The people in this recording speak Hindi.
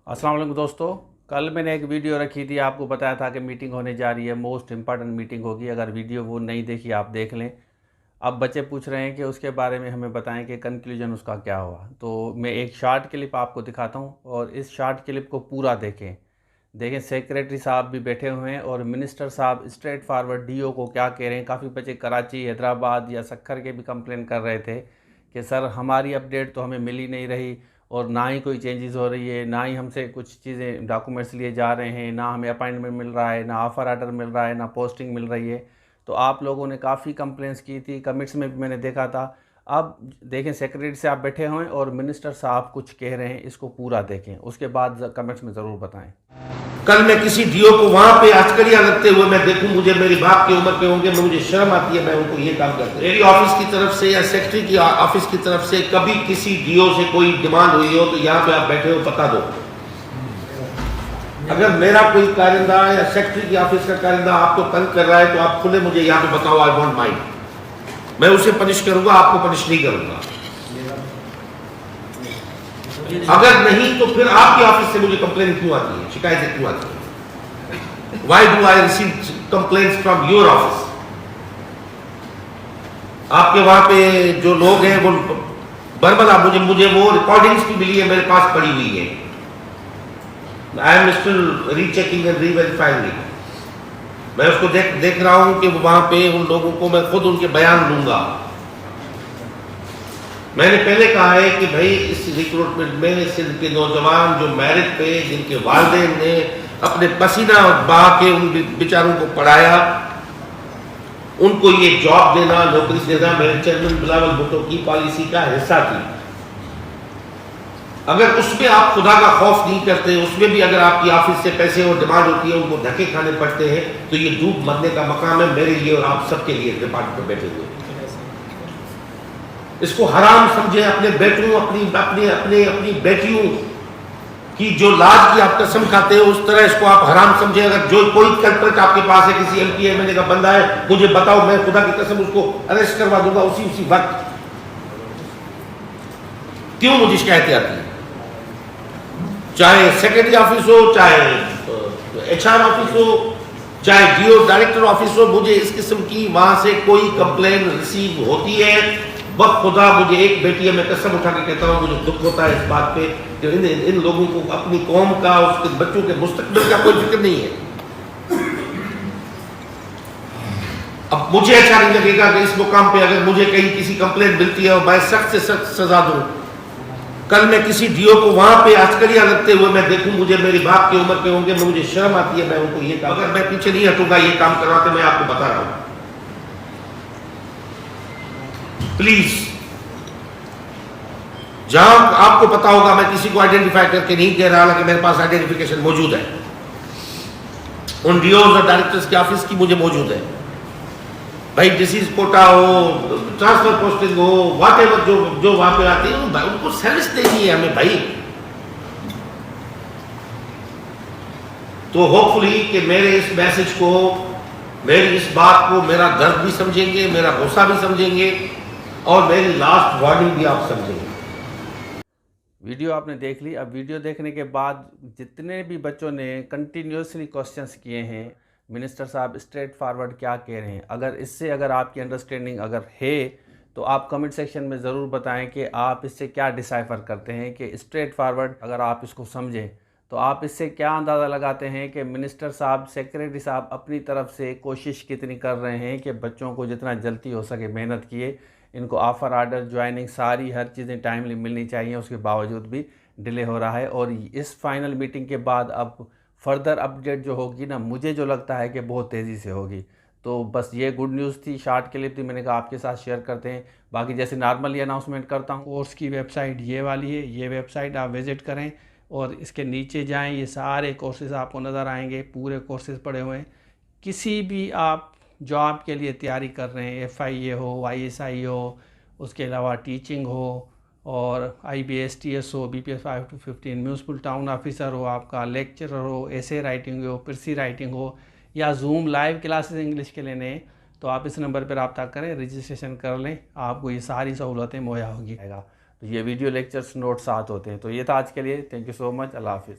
अस्सलाम वालेकुम दोस्तों। कल मैंने एक वीडियो रखी थी, आपको बताया था कि मीटिंग होने जा रही है, मोस्ट इम्पॉर्टेंट मीटिंग होगी। अगर वीडियो वो नहीं देखी आप देख लें। अब बच्चे पूछ रहे हैं कि उसके बारे में हमें बताएं कि कंक्लूजन उसका क्या हुआ। तो मैं एक शॉर्ट क्लिप आपको दिखाता हूं और इस शॉर्ट क्लिप को पूरा देखें। देखें सेक्रेटरी साहब भी बैठे हुए हैं और मिनिस्टर साहब स्ट्रेट फॉरवर्ड डीओ को क्या कह रहे हैं। काफ़ी बच्चे कराची, हैदराबाद या सक्खर के भी कंप्लेन कर रहे थे कि सर हमारी अपडेट तो हमें मिल ही नहीं रही और ना ही कोई चेंजेस हो रही है, ना ही हमसे कुछ चीज़ें डॉक्यूमेंट्स लिए जा रहे हैं, ना हमें अपॉइंटमेंट मिल रहा है, ना ऑफ़र आर्डर मिल रहा है, ना पोस्टिंग मिल रही है। तो आप लोगों ने काफ़ी कंप्लेंट्स की थी, कमिट्स में भी मैंने देखा था। अब देखें सेक्रेटरी से आप बैठे हुए हैं और मिनिस्टर साहब कुछ कह रहे हैं, इसको पूरा देखें, उसके बाद कमेंट्स में ज़रूर बताएं। कल मैं किसी डीओ को वहां पे आचकड़िया लगते हुए मैं देखूं, मुझे मेरी बाप की उम्र के होंगे, मुझे शर्म आती है, मैं उनको ये काम करता हूं। मेरी ऑफिस की तरफ से या सेक्रेटरी की ऑफिस की तरफ से कभी किसी डीओ से कोई डिमांड हुई हो तो यहाँ पे आप बैठे हो बता दो। अगर मेरा कोई कारिंदा या सेक्रेटरी की ऑफिस का कारिंदा आपको तंग कर रहा है तो आप खुले मुझे यहाँ पे बताओ, आई वॉन्ट माइंड, मैं उसे पनिश करूंगा, आपको पनिश नहीं करूंगा। अगर नहीं तो फिर आपकी ऑफिस से मुझे कंप्लेन क्यों आती है, शिकायतें क्यों आती है? Why do I receive complaints from your office? आपके वहां पे जो लोग हैं वो बरबला, मुझे वो रिकॉर्डिंग्स भी मिली है, मेरे पास पड़ी हुई है। I am still rechecking and reverifying it. मैं उसको देख रहा हूं कि वहां पे उन लोगों को मैं खुद उनके बयान दूंगा। मैंने पहले कहा है कि भाई इस रिक्रूटमेंट में सिंध के नौजवान जो मेरिट पे, जिनके वालिदैन ने अपने पसीना बहा के उन बेचारों को पढ़ाया, उनको ये जॉब देना, नौकरी देना मेरे चेयरमैन बिलावल भुट्टो की पॉलिसी का हिस्सा थी। अगर उसमें आप खुदा का खौफ नहीं करते, उसमें भी अगर आपकी ऑफिस से पैसे और डिमांड होती है, उनको धक्के खाने पड़ते हैं, तो ये डूब मरने का मकाम है मेरे लिए और आप सबके लिए डिपार्टमेंट में बैठे हुए। इसको हराम समझे अपने बेटों, अपनी बेटियों की जो लाज की आप कसम खाते हो, उस तरह इसको आप हराम समझे। अगर जो कोई कल्प्रिट आपके पास है, किसी एमपी एमएलए का बंदा है, मुझे बताओ, मैं खुदा की कसम उसको अरेस्ट करवा दूंगा उसी वक्त। क्यों मुझे शिकायतें आती है? चाहे सेक्रेटरी ऑफिस हो, चाहे एचआर ऑफिस हो, चाहे डीओ डायरेक्टर ऑफिस हो, मुझे इस किस्म की वहां से कोई कंप्लेन रिसीव होती है, खुदा मुझे एक बेटी है, मैं कसम उठा के कहता हूँ, मुझे दुख होता है इस बात पे कि इन लोगों को अपनी कौम का, उसके बच्चों के मुस्तकबिल का कोई फिक्र नहीं है। अब मुझे अच्छा नहीं लगेगा कि इस मुकाम पे अगर मुझे कहीं किसी कंप्लेंट मिलती है और मैं सख्त से सख्त सजा दूं। कल मैं किसी डीओ को वहां पे आचकड़िया लगते हुए मैं देखूं, मुझे मेरी बाप की उम्र के होंगे, मुझे शर्म आती है, मैं उनको ये काम, अगर मैं पीछे नहीं हटूंगा ये काम करवाते, मैं आपको बता रहा हूं। प्लीज, जहां आपको पता होगा, मैं किसी को आइडेंटिफाई करके नहीं कह रहा, हालांकि मेरे पास आइडेंटिफिकेशन मौजूद है, उन डीओ और डायरेक्टर्स की ऑफिस की मुझे मौजूद है। भाई डिसीज कोटा हो, ट्रांसफर पोस्टिंग हो, व्हाटएवर जो वहां पे आते हैं उनको सर्विस देनी है हमें भाई। तो होपफुली कि मेरे इस मैसेज को, मेरी इस बात को, मेरा दर्द भी समझेंगे, मेरा गुस्सा भी समझेंगे और मेरी लास्ट वार्निंग भी आप समझेंगे। वीडियो आपने देख ली। अब वीडियो देखने के बाद जितने भी बच्चों ने कंटिन्यूसली क्वेश्चंस किए हैं, मिनिस्टर साहब स्ट्रेट फॉरवर्ड क्या कह रहे हैं, अगर आपकी अंडरस्टैंडिंग अगर है तो आप कमेंट सेक्शन में ज़रूर बताएं कि आप इससे क्या डिसाइफर करते हैं कि स्ट्रेट फॉरवर्ड अगर आप इसको समझें तो आप इससे क्या अंदाज़ा लगाते हैं कि मिनिस्टर साहब, सेक्रेटरी साहब अपनी तरफ से कोशिश कितनी कर रहे हैं कि बच्चों को जितना जल्दी हो सके मेहनत किए, इनको ऑफ़र आर्डर, ज्वाइनिंग, सारी हर चीज़ें टाइमली मिलनी चाहिए, उसके बावजूद भी डिले हो रहा है। और इस फाइनल मीटिंग के बाद अब फर्दर अपडेट जो होगी ना, मुझे जो लगता है कि बहुत तेज़ी से होगी। तो बस ये गुड न्यूज़ थी, शॉर्ट क्लिप थी, मैंने कहा आपके साथ शेयर करते हैं। बाकी जैसे नॉर्मली अनाउंसमेंट करता हूँ, कोर्स की वेबसाइट ये वाली है, ये वेबसाइट आप विज़िट करें और इसके नीचे जाएं, ये सारे कोर्सेज़ आपको नज़र आएंगे, पूरे कोर्सेज़ पड़े हुए हैं। किसी भी आप जॉब के लिए तैयारी कर रहे हैं, FIA हो, ISI हो, उसके अलावा टीचिंग हो, और IBS TS हो, BPS 5 to 15, municipal town officer हो, आपका लेक्चरर हो, एसे राइटिंग हो, पिरसी राइटिंग हो, या जूम लाइव क्लासेस इंग्लिश के लेने हैं, तो आप इस नंबर पर रब्ता करें, रजिस्ट्रेशन कर लें, आपको ये सारी सहूलतें मुहैया होगी। तो ये वीडियो लेक्चर्स नोट साथ होते हैं। तो ये था आज के लिए। Thank you so much. अल्लाह हाफिज़।